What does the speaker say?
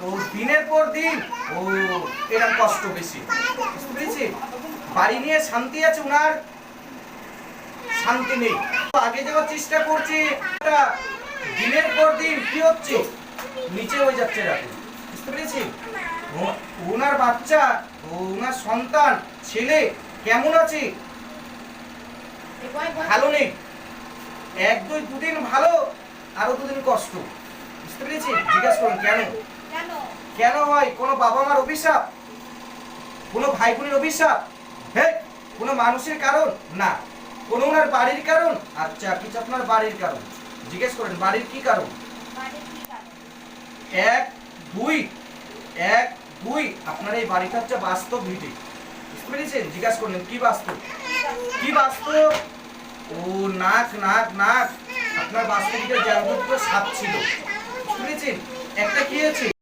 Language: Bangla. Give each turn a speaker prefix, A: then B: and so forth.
A: ও দিনের পর দিন ও এরকম কষ্ট বেশি, বুঝতে পেরেছি? বাড়ি নিয়ে শান্তি আছে ওনার, শান্তি নেই। আগে যাওয়ার চেষ্টা করছি, দিনের পর দিন কি হচ্ছে, নিচে হয়ে যাচ্ছে রাতে, বুঝতে পেরেছি? ওনার বাচ্চা, ওনার সন্তান, ছেলে কেমন আছে, ভালো নেই। এক দুই দুদিন ভালো, আরো দুদিন কষ্ট, বুঝতে পেরেছি? জিজ্ঞাসা করুন কেন কেন হয়? কোনো বাবা মার অভিশাপ, কোনো ভাই বোনের অভিশাপ, হ্যাঁ, কোনো মানুষের কারণ না, কোনো ওনার বাড়ির কারণ। আচ্ছা, কিছু আপনার বাড়ির কারণ জিজ্ঞেস করেন, বাড়ির কি কারণ? এক দুই আপনার এই বাড়িটা হচ্ছে বাস্তব ভিত্তিক, বুঝতে পেরেছেন? জিজ্ঞাসা করলেন কি বাস্তব, কি বাস্তব? ও নাক নাক নাক, আপনার বাস্তবিকের জ্যান্ত সাপ ছিল, বুঝতে পেরেছেন? একটা কি হয়েছে,